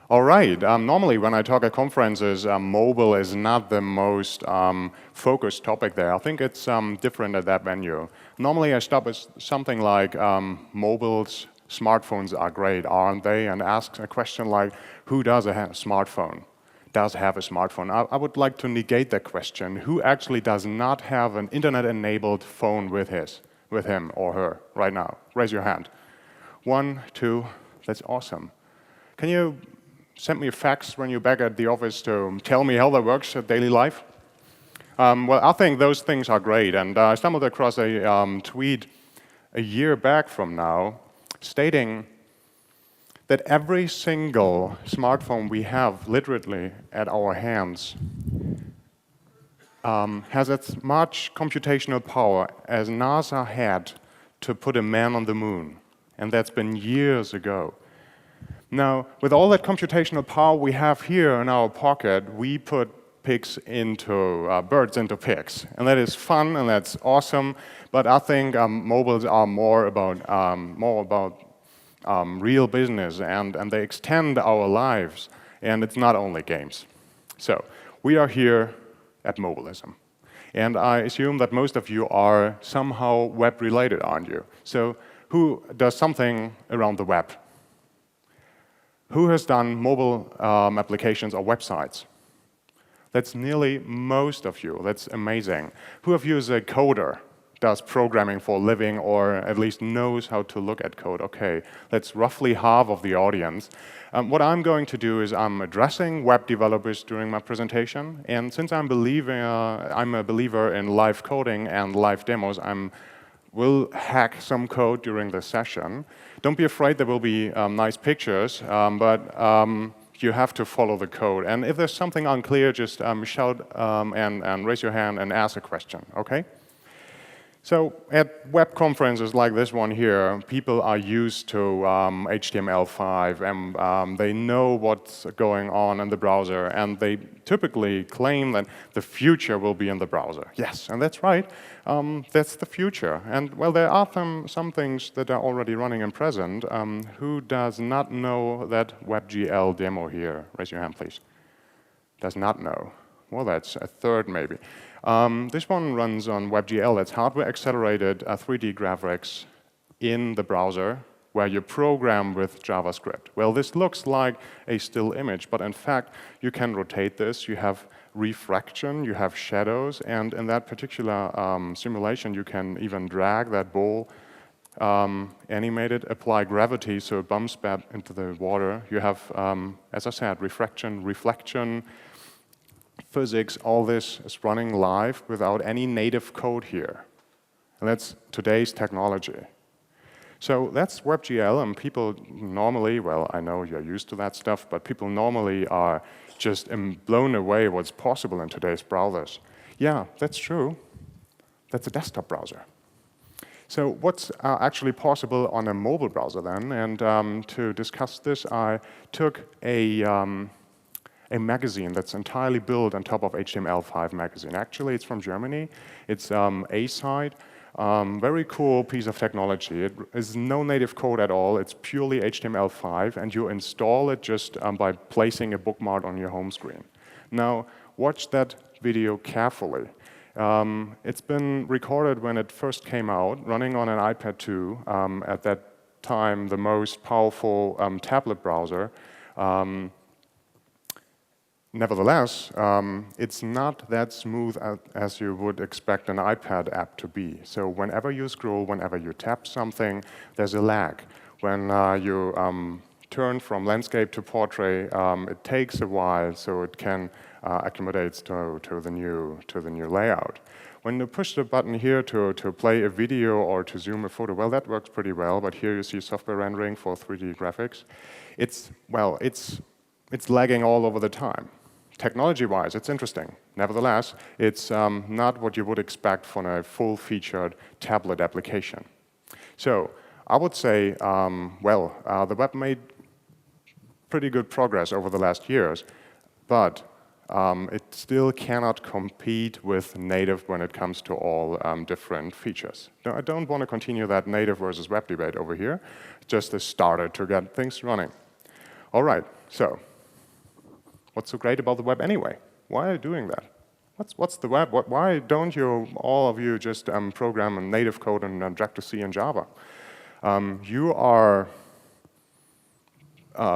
All right. Normally, when I talk at conferences, mobile is not the most focused topic there. I think it's different at that venue. Normally, I stop at something like mobiles, smartphones are great, aren't they? And ask a question like, who does have a smartphone? Does have a smartphone? I would like to negate that question. Who actually does not have an internet-enabled phone with him or her right now? Raise your hand. 1, 2. That's awesome. Can you send me a fax when you're back at the office to tell me how that works at daily life? Well, I think those things are great. And I stumbled across a tweet a year back from now stating that every single smartphone we have literally at our hands has as much computational power as NASA had to put a man on the moon. And that's been years ago. Now, with all that computational power we have here in our pocket, we put birds into pigs. And that is fun and that's awesome. But I think mobiles are more about real business, and they extend our lives, and it's not only games. So we are here at Mobilism, and I assume that most of you are somehow web-related, aren't you? So who does something around the web? Who has done mobile applications or websites? That's nearly most of you. That's amazing. Who of you is a coder? Does programming for a living, or at least knows how to look at code? Okay, that's roughly half of the audience. What I'm going to do is I'm addressing web developers during my presentation, and since I'm a believer in live coding and live demos, will hack some code during the session. Don't be afraid, there will be nice pictures, but you have to follow the code. And if there's something unclear, just shout and raise your hand and ask a question, okay? So at web conferences like this one here, people are used to HTML5, and they know what's going on in the browser, and they typically claim that the future will be in the browser. Yes, and that's right. That's the future. And well, there are some things that are already running in present. Who does not know that WebGL demo here? Raise your hand, please. Does not know. Well, that's a third maybe. This one runs on WebGL. That's hardware-accelerated 3D graphics in the browser where you program with JavaScript. Well, this looks like a still image, but in fact, you can rotate this. You have refraction, you have shadows, and in that particular simulation, you can even drag that ball, animate it, apply gravity so it bumps back into the water. You have, as I said, refraction, reflection, physics, all this is running live without any native code here. And that's today's technology. So that's WebGL, and people normally, well, I know you're used to that stuff, but people normally are just blown away what's possible in today's browsers. Yeah, that's true. That's a desktop browser. So what's actually possible on a mobile browser then? And to discuss this, I took a magazine that's entirely built on top of HTML5 magazine. Actually, it's from Germany. It's A-side. Very cool piece of technology. It is no native code at all. It's purely HTML5, and you install it just by placing a bookmark on your home screen. Now, watch that video carefully. It's been recorded when it first came out, running on an iPad 2, at that time the most powerful tablet browser. Nevertheless, it's not that smooth as you would expect an iPad app to be. So whenever you scroll, whenever you tap something, there's a lag. When you turn from landscape to portrait, it takes a while so it can accommodate to the new layout. When you push the button here to play a video or to zoom a photo, well, that works pretty well. But here you see software rendering for 3D graphics. It's lagging all over the time. Technology-wise, it's interesting. Nevertheless, it's not what you would expect from a full-featured tablet application. So I would say, the web made pretty good progress over the last years, but it still cannot compete with native when it comes to all different features. Now, I don't want to continue that native versus web debate over here, just a starter to get things running. All right, so What's so great about the web anyway? Why are you doing that? What's the web? Why don't you, all of you, just program in native code and Objective-C and Java? You are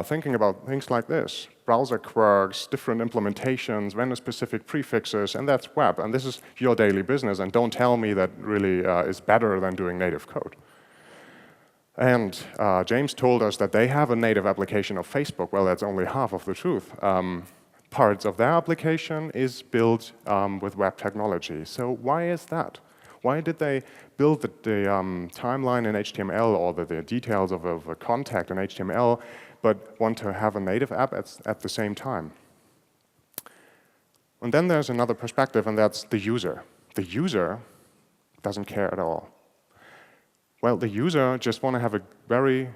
thinking about things like this: browser quirks, different implementations, vendor-specific prefixes, and that's web. And this is your daily business, and don't tell me that really is better than doing native code. And James told us that they have a native application of Facebook. Well, that's only half of the truth. Parts of their application is built with web technology. So why is that? Why did they build the timeline in HTML or the details of a contact in HTML, but want to have a native app at the same time? And then there's another perspective, and that's the user. The user doesn't care at all. Well, the user just want to have a very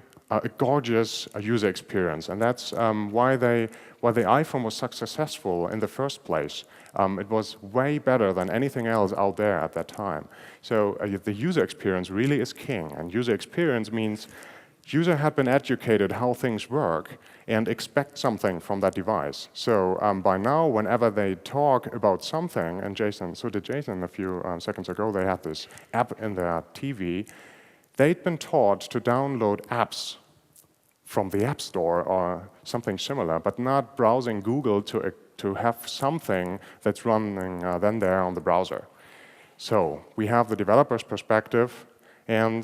gorgeous user experience, and that's why the iPhone was so successful in the first place. It was way better than anything else out there at that time. So the user experience really is king, and user experience means user had been educated how things work and expect something from that device. So by now, whenever they talk about something, and so did Jason a few seconds ago, they had this app in their TV. They'd been taught to download apps from the App Store or something similar, but not browsing Google to have something that's running then there on the browser. So we have the developer's perspective and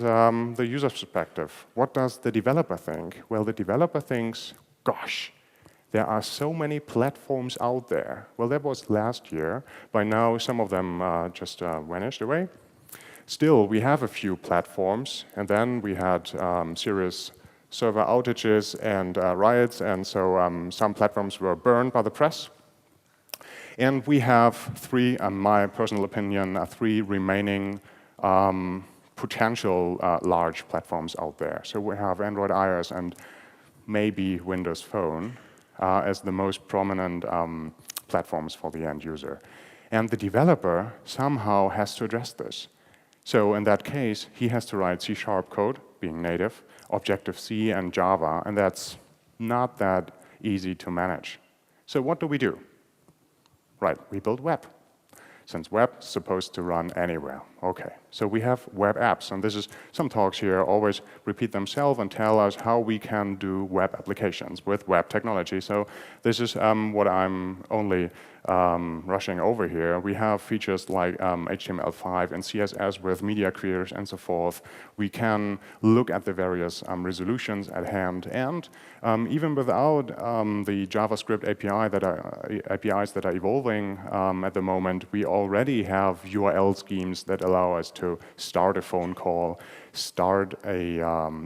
the user's perspective. What does the developer think? Well, the developer thinks, gosh, there are so many platforms out there. Well, that was last year. By now, some of them just vanished away. Still, we have a few platforms, and then we had serious server outages and riots, and so some platforms were burned by the press. And we have three, in my personal opinion, three remaining potential large platforms out there. So we have Android, iOS, and maybe Windows Phone as the most prominent platforms for the end user. And the developer somehow has to address this. So in that case, he has to write C# code, being native, Objective-C and Java, and that's not that easy to manage. So what do? Right, we build web. Since web is supposed to run anywhere. Okay, so we have web apps, and this is some talks here always repeat themselves and tell us how we can do web applications with web technology. So this is what I'm only rushing over here. We have features like HTML5 and CSS with media creators and so forth. We can look at the various resolutions at hand, and even without the JavaScript APIs that are evolving at the moment, we already have URL schemes that allow us to start a phone call, start a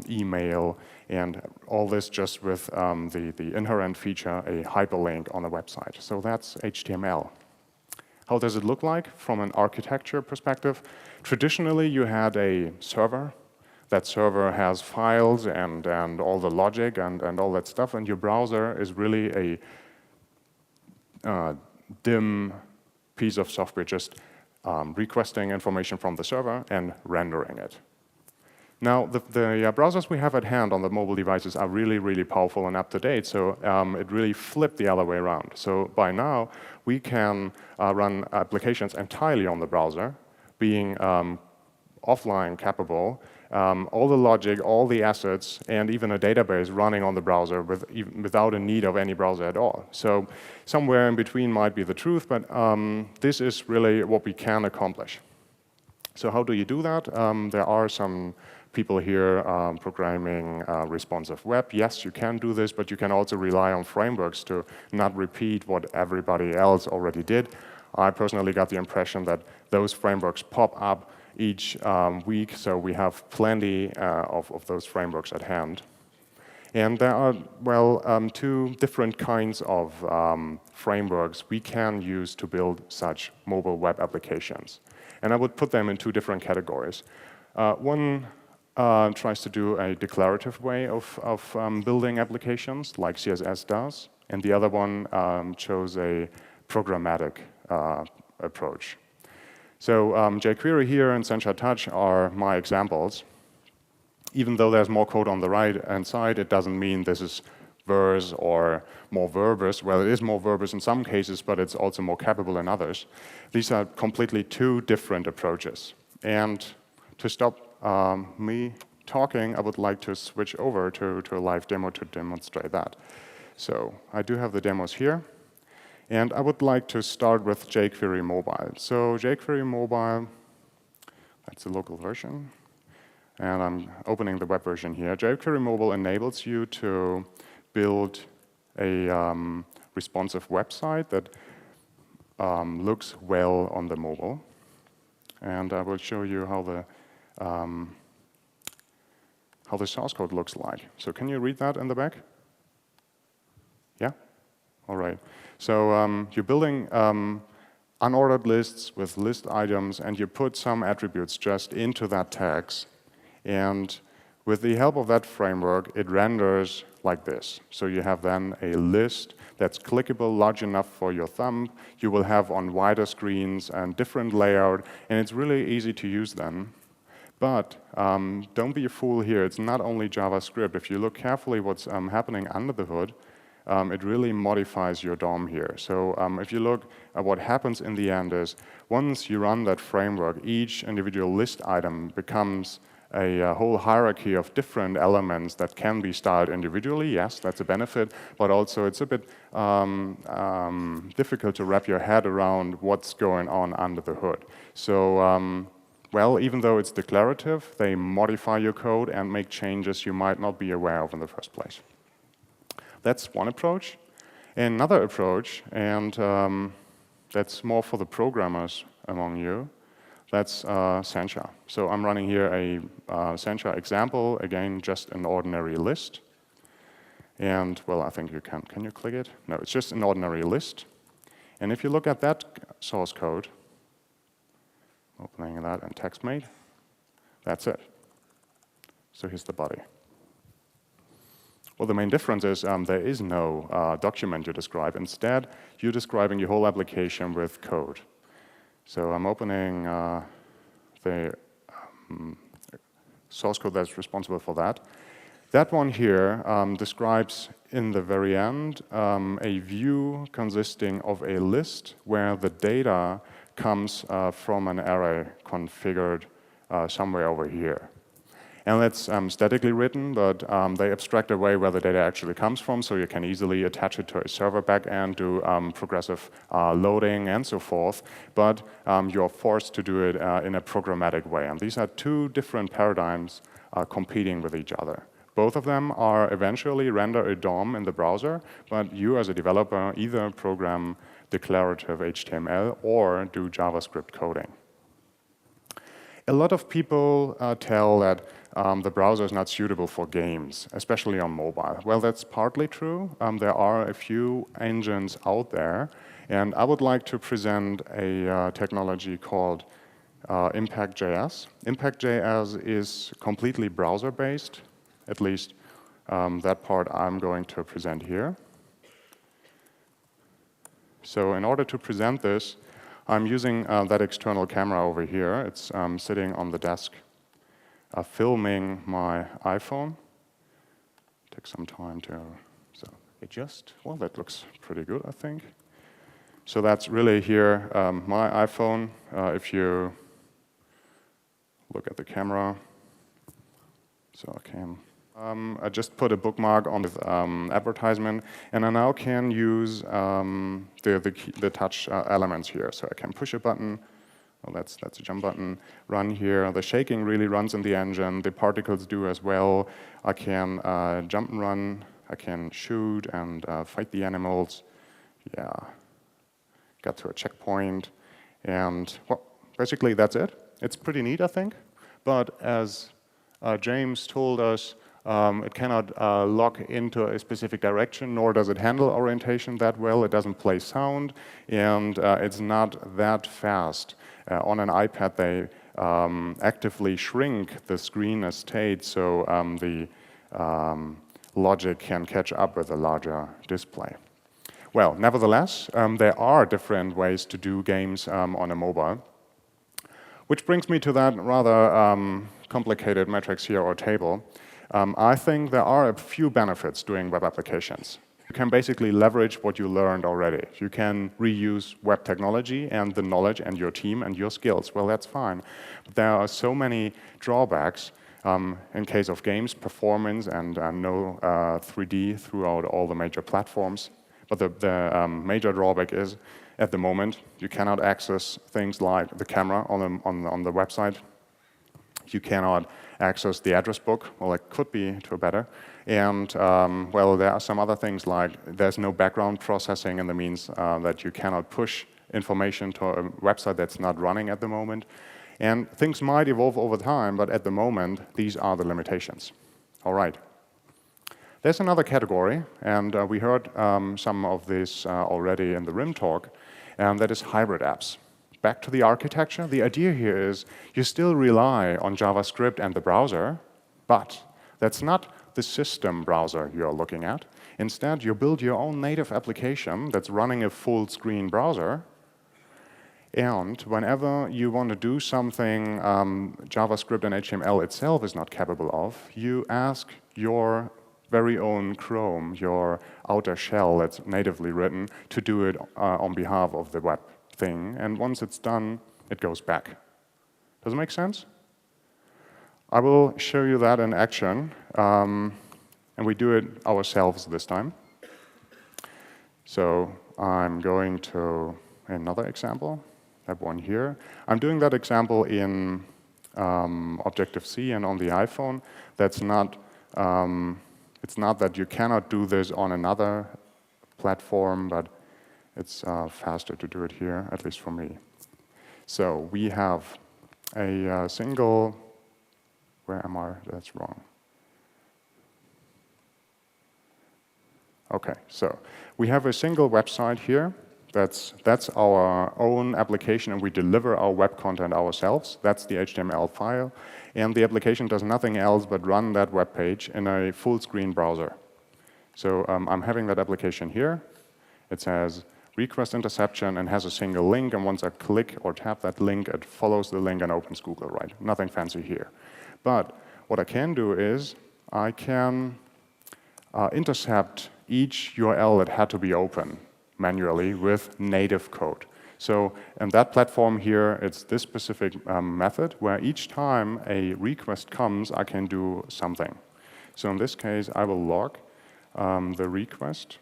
email, and all this just with the inherent feature, a hyperlink on the website. So that's HTML. How does it look like from an architecture perspective? Traditionally, you had a server. That server has files and all the logic and all that stuff, and your browser is really a dim piece of software, just requesting information from the server and rendering it. Now, the browsers we have at hand on the mobile devices are really, really powerful and up-to-date, so it really flipped the other way around. So by now, we can run applications entirely on the browser, being offline capable, all the logic, all the assets, and even a database running on the browser without a need of any browser at all. So somewhere in between might be the truth, but this is really what we can accomplish. So how do you do that? There are some people here programming responsive web. Yes, you can do this, but you can also rely on frameworks to not repeat what everybody else already did. I personally got the impression that those frameworks pop up each week, so we have plenty of those frameworks at hand. And there are, well, two different kinds of frameworks we can use to build such mobile web applications. And I would put them in two different categories. One tries to do a declarative way of building applications, like CSS does, and the other one chose a programmatic approach. So jQuery here and Sencha Touch are my examples. Even though there's more code on the right-hand side, it doesn't mean this is verse or more verbose. Well, it is more verbose in some cases, but it's also more capable in others. These are completely two different approaches. And to stop me talking, I would like to switch over to a live demo to demonstrate that. So I do have the demos here. And I would like to start with jQuery Mobile. So jQuery Mobile, that's the local version. And I'm opening the web version here. jQuery Mobile enables you to build a responsive website that looks well on the mobile. And I will show you how the source code looks like. So can you read that in the back? Yeah? All right. So you're building unordered lists with list items, and you put some attributes just into that tags. And with the help of that framework, it renders like this. So you have then a list that's clickable, large enough for your thumb. You will have on wider screens and different layout, and it's really easy to use then. But don't be a fool here. It's not only JavaScript. If you look carefully what's happening under the hood, it really modifies your DOM here. So if you look at what happens in the end is, once you run that framework, each individual list item becomes a whole hierarchy of different elements that can be styled individually. Yes, that's a benefit, but also it's a bit difficult to wrap your head around what's going on under the hood. So, well, even though it's declarative, they modify your code and make changes you might not be aware of in the first place. That's one approach. Another approach, and that's more for the programmers among you, that's Sencha. So I'm running here a Sencha example, again, just an ordinary list. And, well, I think you can you click it? No, it's just an ordinary list. And if you look at that source code, opening that in TextMate, that's it. So here's the body. Well, the main difference is there is no document you describe. Instead, you're describing your whole application with code. So I'm opening the source code that's responsible for that. That one here describes in the very end a view consisting of a list where the data comes from an array configured somewhere over here. And that's statically written, but they abstract away where the data actually comes from, so you can easily attach it to a server backend, do progressive loading, and so forth. But you're forced to do it in a programmatic way. And these are two different paradigms competing with each other. Both of them are eventually render a DOM in the browser, but you as a developer either program declarative HTML or do JavaScript coding. A lot of people tell that the browser is not suitable for games, especially on mobile. Well, that's partly true. There are a few engines out there, and I would like to present a technology called Impact.js. Impact.js is completely browser-based, at least that part I'm going to present here. So in order to present this, I'm using that external camera over here. It's sitting on the desk, filming my iPhone. Take some time to adjust. Well, that looks pretty good, I think. So that's really here my iPhone. If you look at the camera, so I can. I just put a bookmark on the advertisement, and I now can use the touch elements here. So I can push a button. Well, that's a jump button. Run here. The shaking really runs in the engine. The particles do as well. I can jump and run. I can shoot and fight the animals. Yeah. Got to a checkpoint, and well, basically that's it. It's pretty neat, I think. But as James told us, it cannot lock into a specific direction, nor does it handle orientation that well. It doesn't play sound, and it's not that fast. On an iPad, they actively shrink the screen estate so the logic can catch up with a larger display. Well, nevertheless, there are different ways to do games on a mobile, which brings me to that rather complicated matrix here or table. I think there are a few benefits doing web applications. You can basically leverage what you learned already. You can reuse web technology and the knowledge and your team and your skills. Well, that's fine. But there are so many drawbacks in case of games, performance, and no 3D throughout all the major platforms. But the major drawback is, at the moment, you cannot access things like the camera on the website. You cannot access the address book. Well, it could be to better. And, well, there are some other things like there's no background processing, and that means that you cannot push information to a website that's not running at the moment. And things might evolve over time, but at the moment, these are the limitations. All right. There's another category, and we heard some of this already in the RIM talk, and that is hybrid apps. Back to the architecture, the idea here is you still rely on JavaScript and the browser, but that's not the system browser you're looking at. Instead, you build your own native application that's running a full-screen browser, and whenever you want to do something JavaScript and HTML itself is not capable of, you ask your very own Chrome, your outer shell that's natively written, to do it on behalf of the web thing. And once it's done, it goes back. Does it make sense? I will show you that in action. And we do it ourselves this time. So I'm going to another example, that one here. I'm doing that example in Objective-C and on the iPhone. That's not, it's not that you cannot do this on another platform, but it's faster to do it here, at least for me. So we have a single, where am I? That's wrong. OK, so we have a single website here. That's our own application, and we deliver our web content ourselves. That's the HTML file. And the application does nothing else but run that web page in a full-screen browser. So I'm having that application here. It says request interception and has a single link. And once I click or tap that link, it follows the link and opens Google, right? Nothing fancy here. But what I can do is I can intercept each URL that had to be open manually with native code. So in that platform here, it's this specific method where each time a request comes, I can do something. So in this case, I will log the request.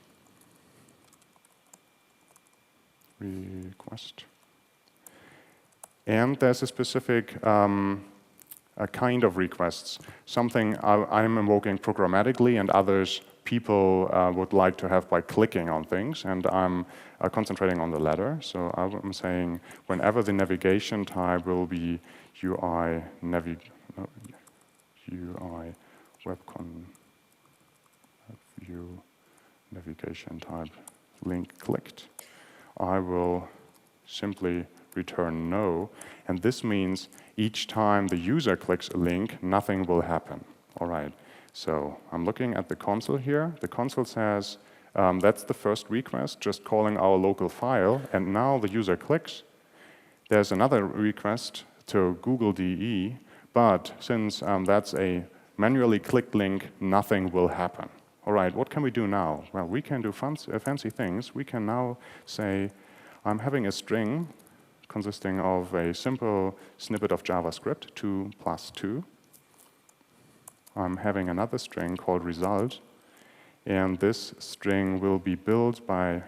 And there's a specific a kind of requests, something I'm invoking programmatically and others people would like to have by clicking on things, and I'm concentrating on the latter. So I'm saying whenever the navigation type will be UI webcon view navigation type link clicked, I will simply return no, and this means each time the user clicks a link, nothing will happen. All right. So I'm looking at the console here. The console says that's the first request, just calling our local file. And now the user clicks. There's another request to Google DE. But since that's a manually clicked link, nothing will happen. All right, what can we do now? Well, we can do fancy things. We can now say, I'm having a string consisting of a simple snippet of JavaScript, 2 + 2. I'm having another string called result, and this string will be built by,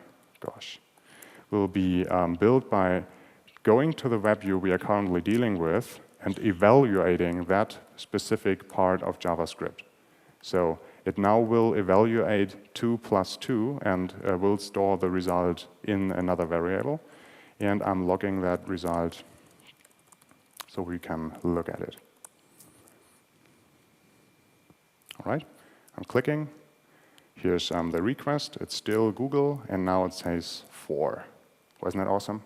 built by going to the web view we are currently dealing with and evaluating that specific part of JavaScript. So it now will evaluate 2 + 2 and will store the result in another variable, and I'm logging that result so we can look at it. All right, I'm clicking. Here's the request. It's still Google, and now it says 4. Wasn't that awesome?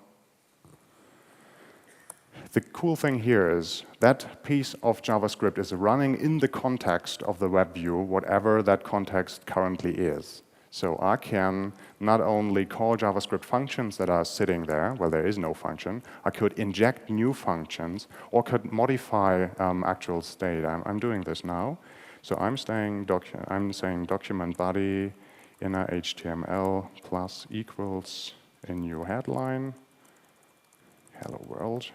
The cool thing here is that piece of JavaScript is running in the context of the web view, whatever that context currently is. So I can not only call JavaScript functions that are sitting there, well, there is no function. I could inject new functions or could modify actual state. I'm doing this now. So I'm saying document body inner HTML plus equals a new headline, hello world,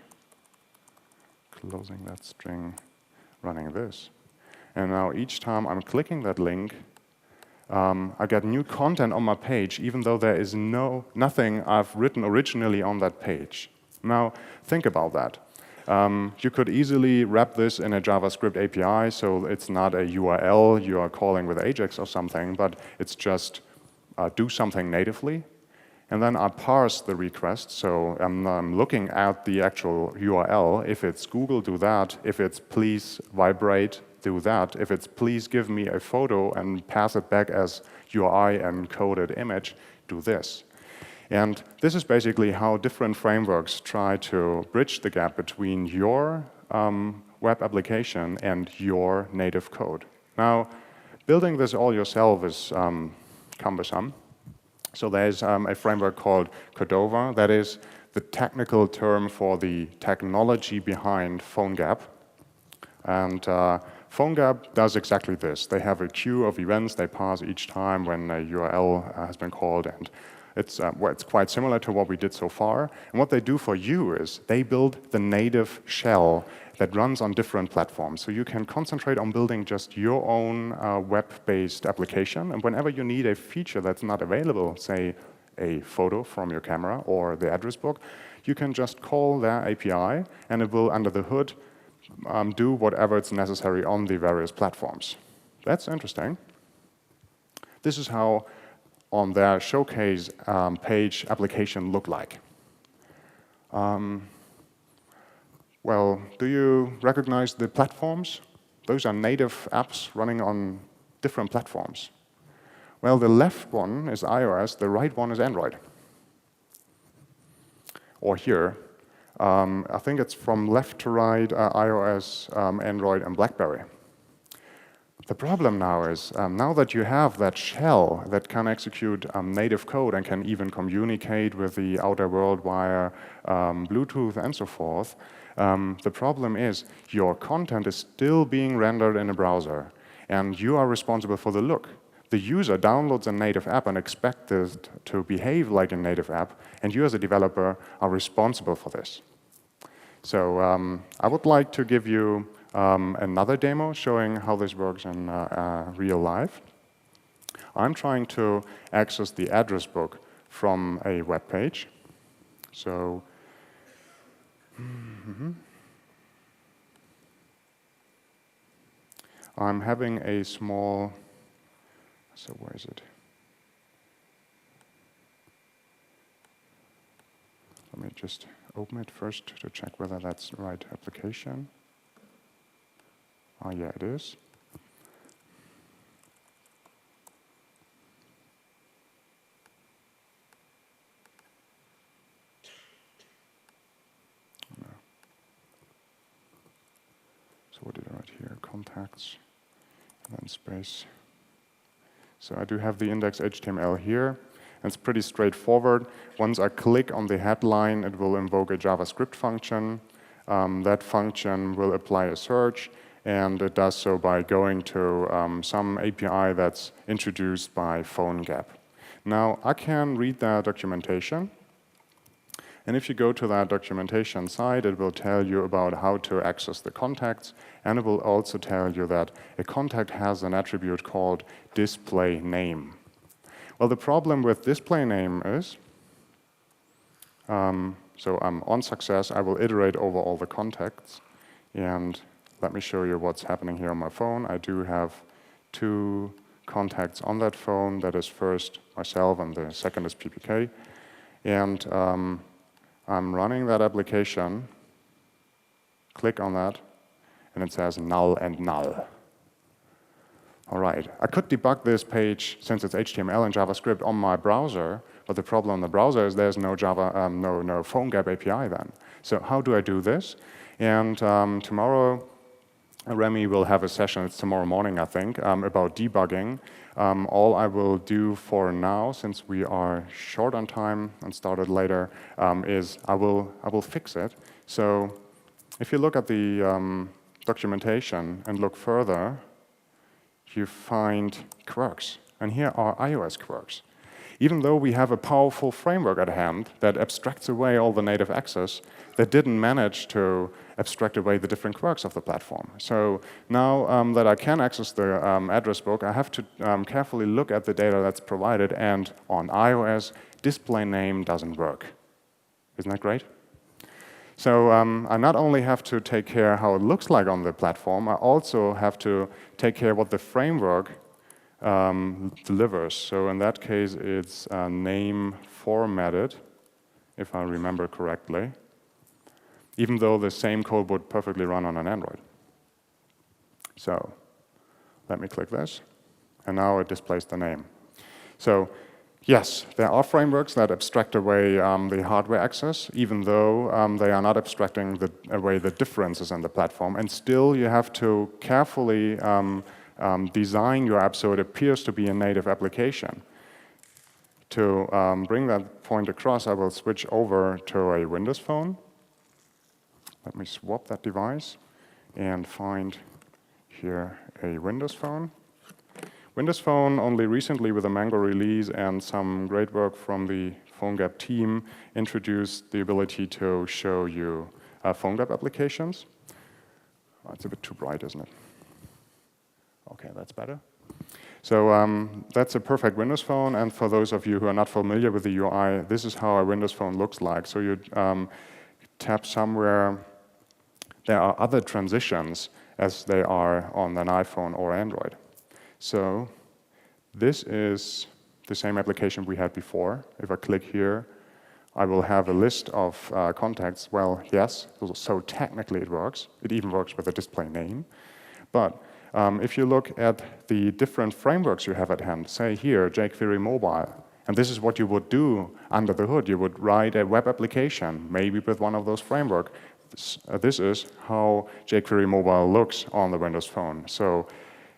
closing that string, running this. And now each time I'm clicking that link, I get new content on my page, even though there is nothing I've written originally on that page. Now, think about that. You could easily wrap this in a JavaScript API, so it's not a URL you are calling with Ajax or something, but it's just do something natively. And then I parse the request, so I'm looking at the actual URL. If it's Google, do that. If it's please vibrate, do that. If it's please give me a photo and pass it back as UI encoded image, do this. And this is basically how different frameworks try to bridge the gap between your web application and your native code. Now, building this all yourself is cumbersome. So there's a framework called Cordova. That is the technical term for the technology behind PhoneGap. And PhoneGap does exactly this. They have a queue of events they pass each time when a URL has been called, and it's quite similar to what we did so far. And what they do for you is they build the native shell that runs on different platforms. So you can concentrate on building just your own web-based application. And whenever you need a feature that's not available, say a photo from your camera or the address book, you can just call their API, and it will, under the hood, do whatever is necessary on the various platforms. That's interesting. This is how on their showcase page application look like. Well, do you recognize the platforms? Those are native apps running on different platforms. Well, the left one is iOS, the right one is Android. Or here, I think it's from left to right, iOS, Android, and BlackBerry. The problem now is, now that you have that shell that can execute native code and can even communicate with the outer world via Bluetooth and so forth, the problem is your content is still being rendered in a browser, and you are responsible for the look. The user downloads a native app and expects it to behave like a native app, and you as a developer are responsible for this. So I would like to give you another demo showing how this works in real life. I'm trying to access the address book from a web page. So I'm having a small, so where is it? Let me just open it first to check whether that's the right application. Oh, yeah, it is. No. So what did I write here? Contacts, and then space. So I do have the index HTML here. It's pretty straightforward. Once I click on the headline, it will invoke a JavaScript function. That function will apply a search, and it does so by going to some API that's introduced by PhoneGap. Now, I can read that documentation. And if you go to that documentation site, it will tell you about how to access the contacts, and it will also tell you that a contact has an attribute called display name. Well, the problem with display name is, so I'm on success, I will iterate over all the contacts, and let me show you what's happening here on my phone. I do have 2 contacts on that phone. That is first myself, and the second is PPK. And I'm running that application, click on that, and it says null and null. All right, I could debug this page since it's HTML and JavaScript on my browser, but the problem in the browser is there's no no PhoneGap API then. So how do I do this? And tomorrow, Remy will have a session, it's tomorrow morning, I think, about debugging. All I will do for now, since we are short on time and started later, is I will fix it. So if you look at the documentation and look further, you find quirks. And here are iOS quirks. Even though we have a powerful framework at hand that abstracts away all the native access, that didn't manage to abstract away the different quirks of the platform. So now that I can access the address book, I have to carefully look at the data that's provided, and on iOS, display name doesn't work. Isn't that great? So I not only have to take care how it looks like on the platform, I also have to take care what the framework delivers. So in that case, it's name formatted, if I remember correctly, even though the same code would perfectly run on an Android. So let me click this, and now it displays the name. So yes, there are frameworks that abstract away the hardware access, even though they are not abstracting away the differences in the platform. And still, you have to carefully design your app so it appears to be a native application. To bring that point across, I will switch over to a Windows Phone. Let me swap that device and find here a Windows Phone. Windows Phone only recently, with a Mango release and some great work from the PhoneGap team, introduced the ability to show you PhoneGap applications. Oh, it's a bit too bright, isn't it? OK, that's better. So that's a perfect Windows Phone. And for those of you who are not familiar with the UI, this is how a Windows Phone looks like. So you tap somewhere. There are other transitions as they are on an iPhone or Android. So this is the same application we had before. If I click here, I will have a list of contacts. Well, yes, so technically it works. It even works with a display name. But if you look at the different frameworks you have at hand, say here, jQuery Mobile, and this is what you would do under the hood. You would write a web application, maybe with one of those frameworks. This is how jQuery Mobile looks on the Windows Phone. So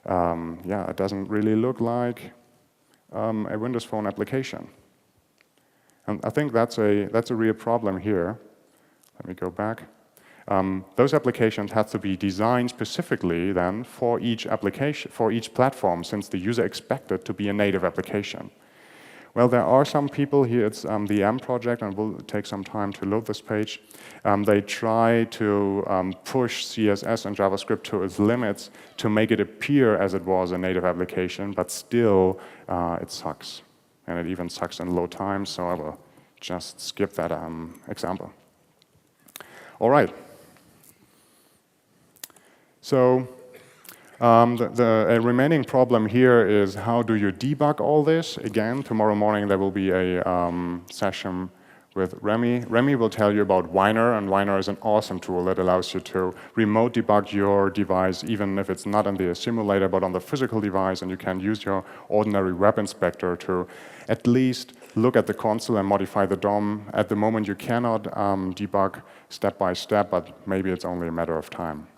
yeah, it doesn't really look like a Windows Phone application. And I think that's a real problem here. Let me go back. Those applications have to be designed specifically then for each application, for each platform, since the user expects it to be a native application. Well, there are some people here, it's the M project, and we'll take some time to load this page. They try to push CSS and JavaScript to its limits to make it appear as it was a native application, but still it sucks. And it even sucks in load time, so I will just skip that example. All right. So the remaining problem here is how do you debug all this? Again, tomorrow morning there will be a session with Remy. Remy will tell you about Winer, and Winer is an awesome tool that allows you to remote debug your device, even if it's not on the simulator, but on the physical device, and you can use your ordinary web inspector to at least look at the console and modify the DOM. At the moment, you cannot debug step by step, but maybe it's only a matter of time.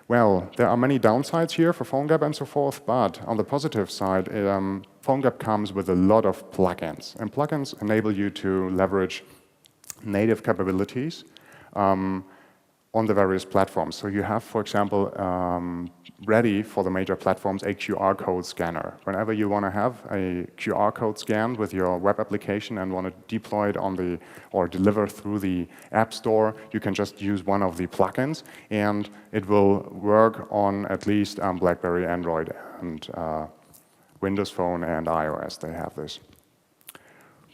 Well, there are many downsides here for PhoneGap and so forth, but on the positive side, PhoneGap comes with a lot of plugins. And plugins enable you to leverage native capabilities on the various platforms. So you have, for example, ready for the major platforms a QR code scanner. Whenever you want to have a QR code scanned with your web application and want to deploy it on the or deliver through the App Store, you can just use one of the plugins, and it will work on at least BlackBerry, Android, and Windows Phone and iOS. They have this.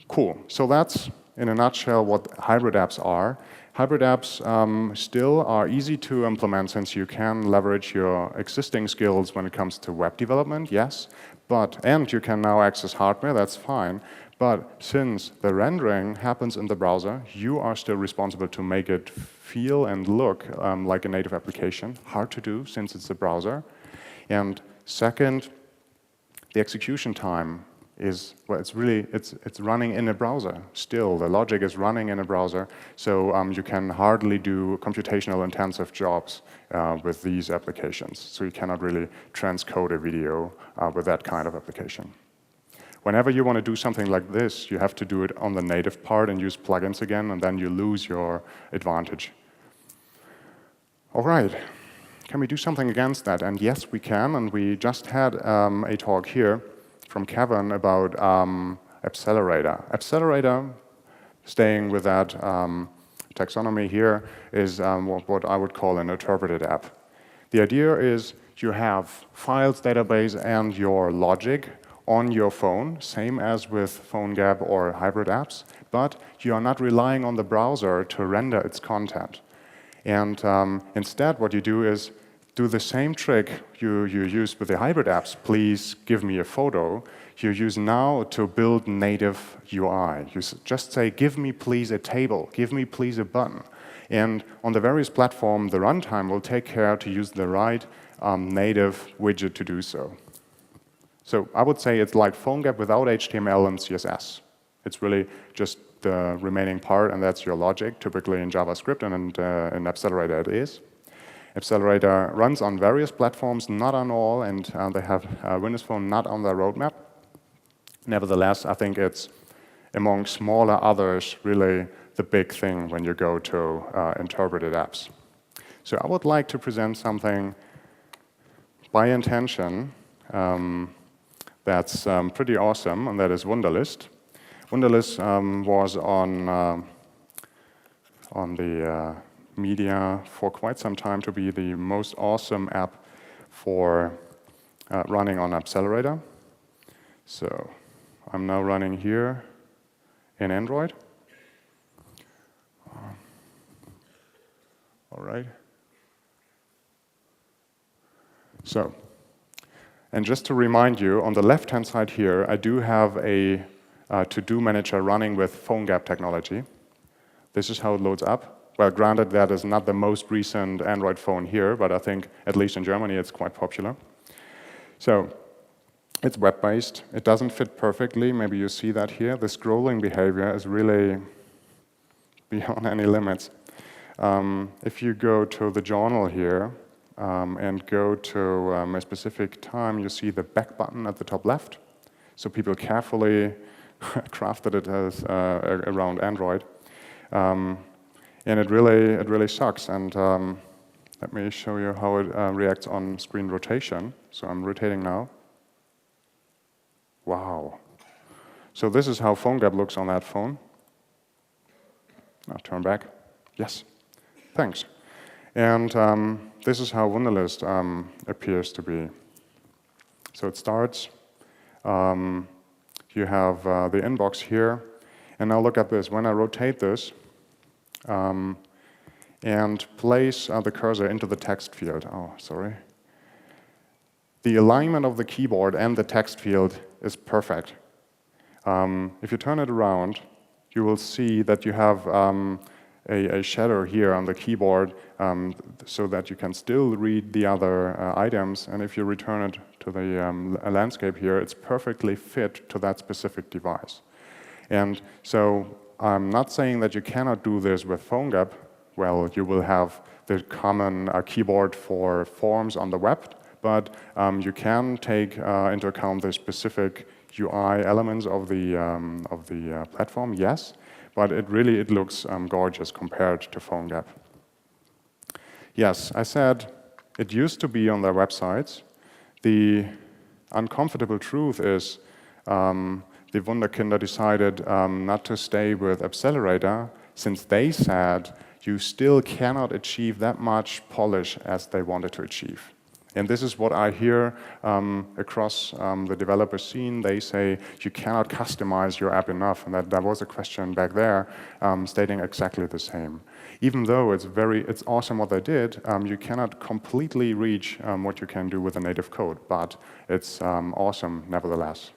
Cool. So that's, in a nutshell, what hybrid apps are. Hybrid apps still are easy to implement since you can leverage your existing skills when it comes to web development, yes, and you can now access hardware, that's fine. But since the rendering happens in the browser, you are still responsible to make it feel and look like a native application. Hard to do since it's a browser. And second, the execution time is, well, it's running in a browser. Still, the logic is running in a browser, so you can hardly do computational intensive jobs with these applications. So you cannot really transcode a video with that kind of application. Whenever you want to do something like this, you have to do it on the native part and use plugins again, and then you lose your advantage. All right. can we do something against that? And yes, we can. And we just had a talk here from Kevin about Accelerator. Accelerator, staying with that taxonomy here, is what I would call an interpreted app. The idea is you have files, database, and your logic on your phone, same as with PhoneGap or hybrid apps, but you are not relying on the browser to render its content. And instead, what you do is do the same trick you use with the hybrid apps. Please give me a photo. You use now to build native UI. You just say, give me please a table, give me please a button. And on the various platforms, the runtime will take care to use the right native widget to do so. So I would say it's like PhoneGap without HTML and CSS. It's really just the remaining part, and that's your logic, typically in JavaScript, and in Accelerator it is. Accelerator runs on various platforms, not on all, and they have Windows Phone not on their roadmap. Nevertheless, I think it's among smaller others really the big thing when you go to interpreted apps. So I would like to present something by intention that's pretty awesome, and that is Wonderlist. Wonderlist was on the media for quite some time to be the most awesome app for running on Accelerator. So I'm now running here in Android. All right. So, and just to remind you, on the left-hand side here, I do have a to-do manager running with PhoneGap technology. This is how it loads up. Well, granted, that is not the most recent Android phone here, but I think, at least in Germany, it's quite popular. So, it's web-based. It doesn't fit perfectly. Maybe you see that here. The scrolling behavior is really beyond any limits. If you go to the journal here and go to a specific time, you see the back button at the top left. So people carefully crafted it as around Android. And it really sucks. And let me show you how it reacts on screen rotation. So I'm rotating now. Wow. So this is how PhoneGap looks on that phone. Now turn back. Yes. Thanks. And this is how Wonderlist appears to be. So it starts. You have the inbox here. And now look at this. When I rotate this and place the cursor into the text field. Oh, sorry. The alignment of the keyboard and the text field is perfect. If you turn it around, you will see that you have a shadow here on the keyboard so that you can still read the other items. And if you return it to the landscape here, it's perfectly fit to that specific device. And so I'm not saying that you cannot do this with PhoneGap. Well, you will have the common keyboard for forms on the web, but you can take into account the specific UI elements of the platform, yes. But it looks gorgeous compared to PhoneGap. Yes, I said it used to be on their websites. The uncomfortable truth is the Wunderkinder decided not to stay with Accelerator since they said you still cannot achieve that much polish as they wanted to achieve. And this is what I hear across the developer scene. They say you cannot customize your app enough, and that was a question back there stating exactly the same. Even though it's awesome what they did, you cannot completely reach what you can do with the native code, but it's awesome nevertheless.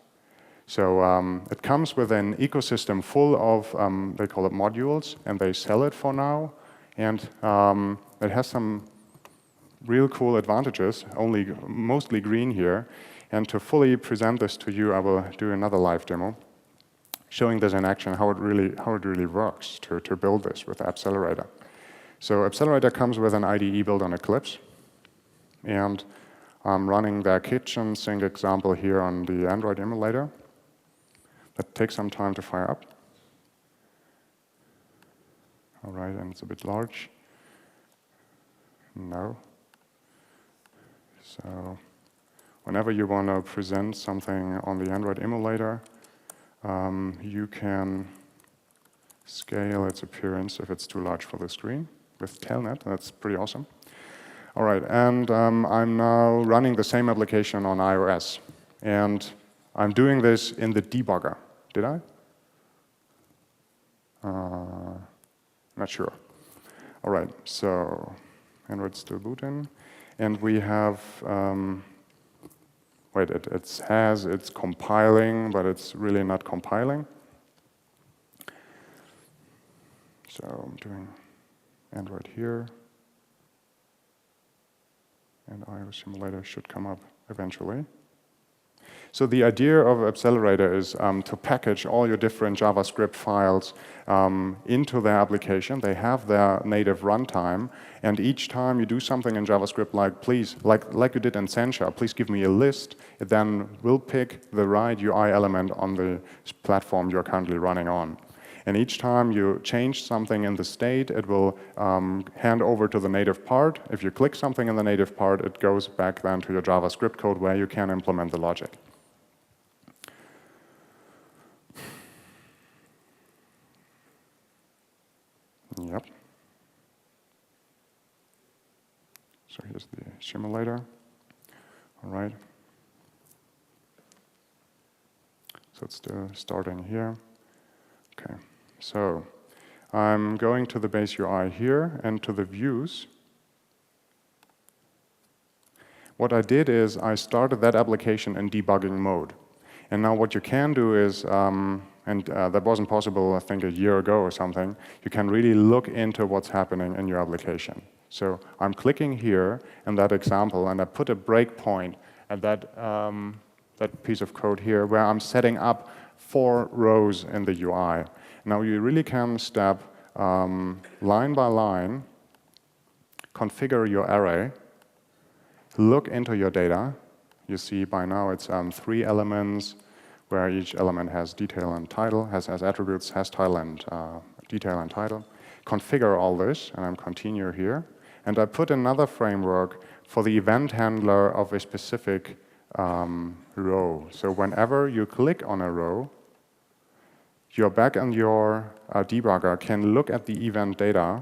So it comes with an ecosystem full of, they call it modules, and they sell it for now, and it has some real cool advantages, mostly green here. And to fully present this to you, I will do another live demo, showing this in action, how it really works to build this with Accelerator. So Accelerator comes with an IDE built on Eclipse. And I'm running their kitchen sink example here on the Android emulator. That takes some time to fire up. All right, and it's a bit large. No. So whenever you want to present something on the Android emulator, you can scale its appearance if it's too large for the screen with Telnet. That's pretty awesome. All right, and I'm now running the same application on iOS. And I'm doing this in the debugger. Did I? Not sure. All right, so Android's still booting. And we have, wait, it's compiling, but it's really not compiling. So I'm doing Android here. And iOS simulator should come up eventually. So the idea of Accelerator is to package all your different JavaScript files into their application. They have their native runtime, and each time you do something in JavaScript, like you did in Sencha, please give me a list. It then will pick the right UI element on the platform you're currently running on. And each time you change something in the state, it will hand over to the native part. If you click something in the native part, it goes back then to your JavaScript code where you can implement the logic. Yep. So here's the simulator. All right. So it's still starting here. Okay. So I'm going to the base UI here and to the views. What I did is I started that application in debugging mode. And now what you can do is, that wasn't possible, I think, a year ago or something, you can really look into what's happening in your application. So I'm clicking here in that example, and I put a breakpoint at that piece of code here where I'm setting up 4 rows in the UI. Now you really can step line by line, configure your array, look into your data. You see by now it's 3 elements where each element has detail and title, has attributes, has title and detail and title. Configure all this, and I'm continue here. And I put another framework for the event handler of a specific row. So whenever you click on a row, your backend, your debugger can look at the event data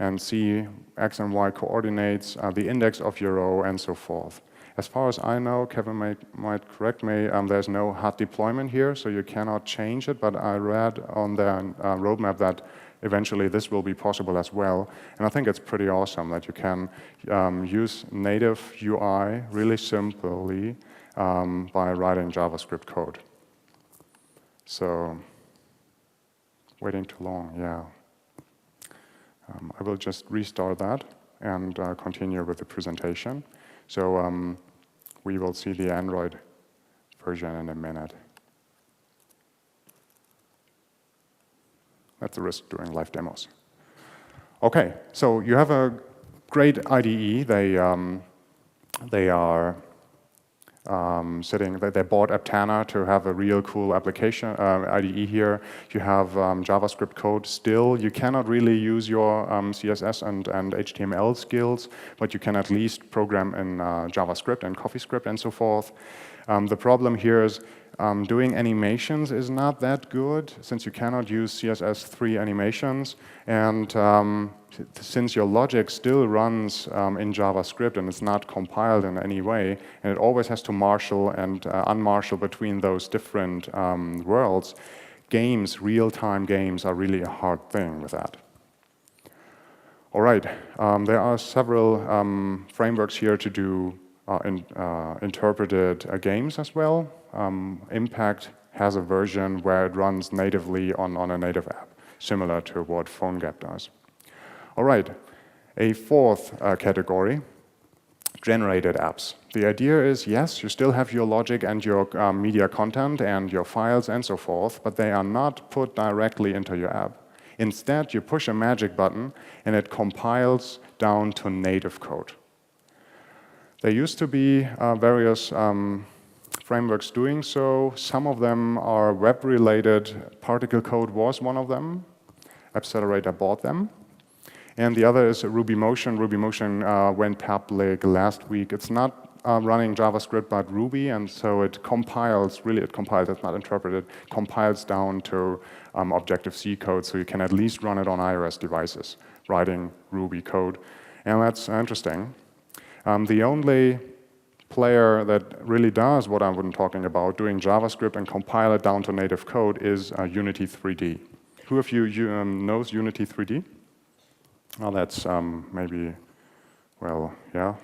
and see X and Y coordinates, the index of your row, and so forth. As far as I know, Kevin might correct me, there's no hard deployment here, so you cannot change it, but I read on the roadmap that eventually this will be possible as well. And I think it's pretty awesome that you can use native UI really simply by writing JavaScript code. So, waiting too long, yeah. I will just restart that and continue with the presentation. So we will see the Android version in a minute. That's the risk doing live demos. Okay, so you have a great IDE. They are they bought Aptana to have a real cool application IDE here. You have JavaScript code still. You cannot really use your CSS and HTML skills, but you can at least program in JavaScript and CoffeeScript and so forth. The problem here is doing animations is not that good, since you cannot use CSS3 animations, and since your logic still runs in JavaScript and it's not compiled in any way, and it always has to marshal and unmarshal between those different worlds, real-time games are really a hard thing with that. All right, there are several frameworks here to do interpreted games as well. Impact has a version where it runs natively on a native app, similar to what PhoneGap does. All right, a fourth category, generated apps. The idea is, yes, you still have your logic and your media content and your files and so forth, but they are not put directly into your app. Instead, you push a magic button and it compiles down to native code. There used to be various frameworks doing so. Some of them are web-related. Particle Code was one of them. Accelerator bought them. And the other is RubyMotion. RubyMotion went public last week. It's not running JavaScript but Ruby, and so it compiles, it's not interpreted, compiles down to Objective-C code, so you can at least run it on iOS devices, writing Ruby code. And that's interesting. The only player that really does what I've been talking about, doing JavaScript and compile it down to native code, is Unity 3D. Who of you knows Unity 3D? Well, that's maybe, well, yeah,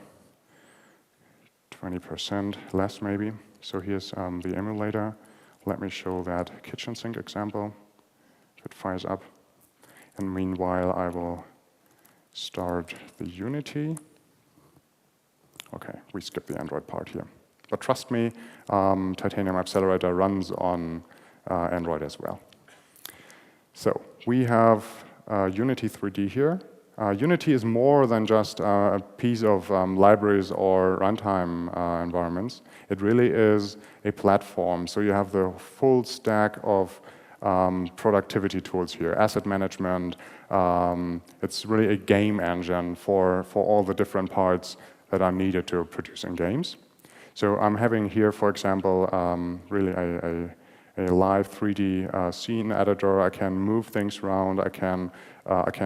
20% less maybe. So here's the emulator. Let me show that kitchen sink example. If it fires up. And meanwhile, I will start the Unity. Okay, we skipped the Android part here. But trust me, Titanium Accelerator runs on Android as well. So we have Unity 3D here. Unity is more than just a piece of libraries or runtime environments. It really is a platform. So you have the full stack of productivity tools here, asset management. It's really a game engine for all the different parts that are needed to producing games. So I'm having here, for example, really a live 3D scene editor. I can move things around. I can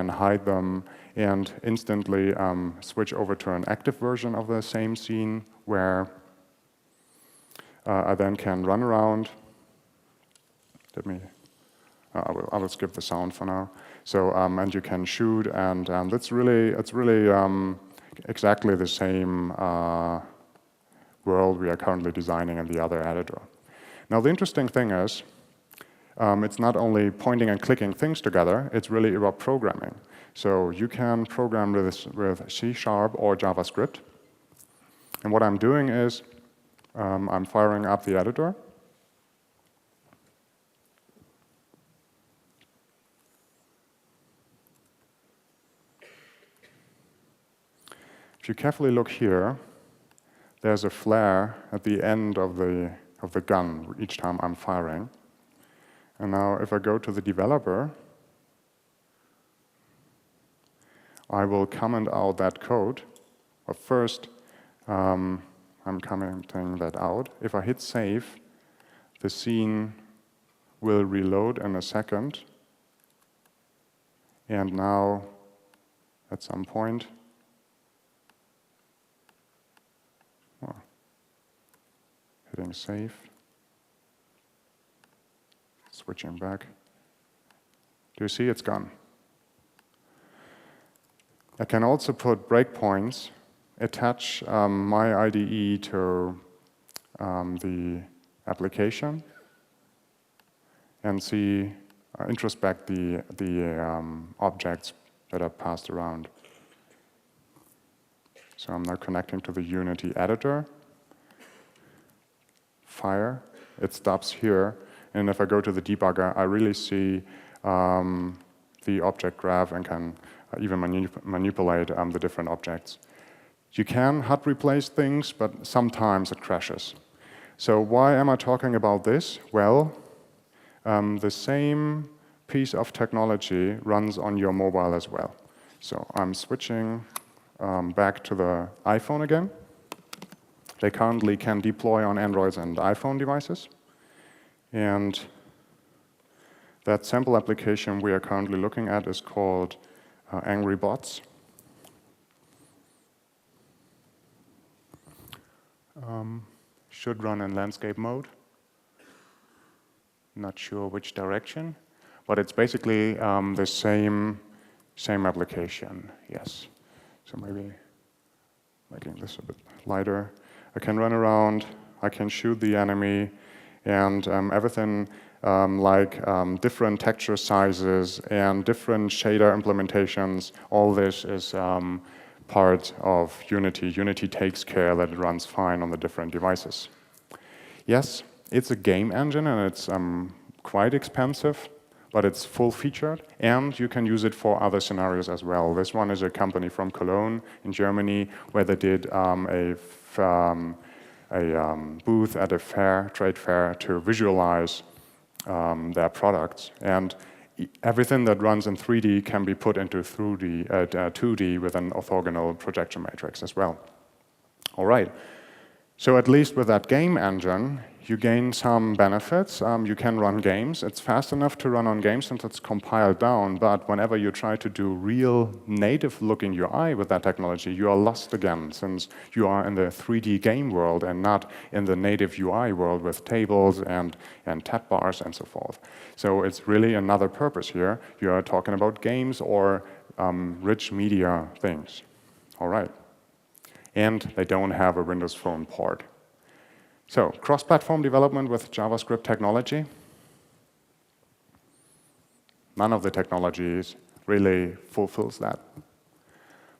hide them and instantly switch over to an active version of the same scene where I then can run around. I will skip the sound for now. So and you can shoot, and it's really exactly the same world we are currently designing in the other editor. Now the interesting thing is, it's not only pointing and clicking things together, it's really about programming. So you can program with C# or JavaScript. And what I'm doing is, I'm firing up the editor. If you carefully look here, there's a flare at the end of the gun each time I'm firing. And now if I go to the developer, I will comment out that code. But first, I'm commenting that out. If I hit save, the scene will reload in a second. And now, at some point, hitting save, switching back. Do you see it's gone? I can also put breakpoints, attach my IDE to the application, and see, introspect the objects that are passed around. So I'm now connecting to the Unity editor. Fire, it stops here, and if I go to the debugger, I really see the object graph and can even manipulate the different objects. You can hot replace things, but sometimes it crashes. So why am I talking about this? Well, the same piece of technology runs on your mobile as well. So I'm switching back to the iPhone again. They currently can deploy on Androids and iPhone devices. And that sample application we are currently looking at is called Angry Bots. Should run in landscape mode. Not sure which direction, but it's basically the same application, yes. So maybe making this a bit lighter. I can run around, I can shoot the enemy, and everything like different texture sizes and different shader implementations, all this is part of Unity. Unity takes care that it runs fine on the different devices. Yes, it's a game engine and it's quite expensive, but it's full-featured, and you can use it for other scenarios as well. This one is a company from Cologne in Germany where they did a booth at a trade fair to visualize their products. And everything that runs in 3D can be put into 2D with an orthogonal projection matrix as well. All right. So at least with that game engine, you gain some benefits. You can run games. It's fast enough to run on games since it's compiled down, but whenever you try to do real native-looking UI with that technology, you are lost again, since you are in the 3D game world and not in the native UI world with tables and tab bars and so forth. So it's really another purpose here. You are talking about games or rich media things. All right. And they don't have a Windows Phone port. So, cross-platform development with JavaScript technology. None of the technologies really fulfills that.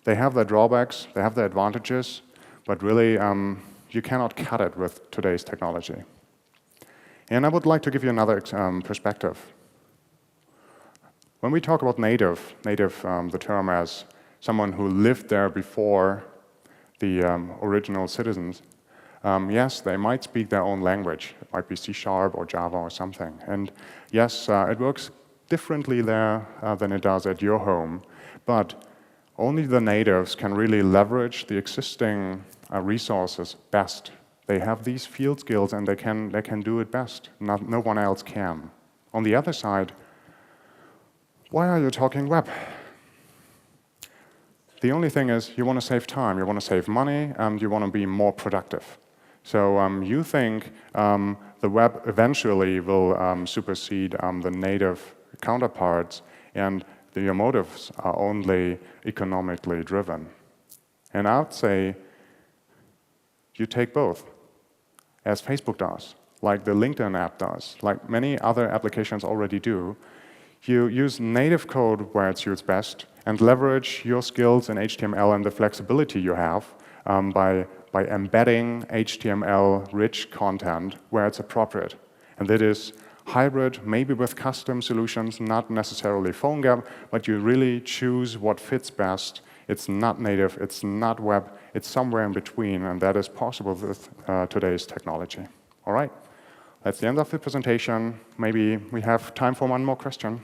They have their drawbacks, they have their advantages, but really you cannot cut it with today's technology. And I would like to give you another perspective. When we talk about native, the term as someone who lived there before the original citizens, yes, they might speak their own language. It might be C# or Java or something. And yes, it works differently there than it does at your home. But only the natives can really leverage the existing resources best. They have these field skills and they can do it best. No one else can. On the other side, why are you talking web? The only thing is you want to save time, you want to save money, and you want to be more productive. So you think the web eventually will supersede the native counterparts, and your motives are only economically driven. And I would say you take both, as Facebook does, like the LinkedIn app does, like many other applications already do. You use native code where it suits best, and leverage your skills in HTML and the flexibility you have by embedding HTML-rich content where it's appropriate. And that is hybrid, maybe with custom solutions, not necessarily PhoneGap, but you really choose what fits best. It's not native, it's not web, it's somewhere in between, and that is possible with today's technology. All right, that's the end of the presentation. Maybe we have time for one more question.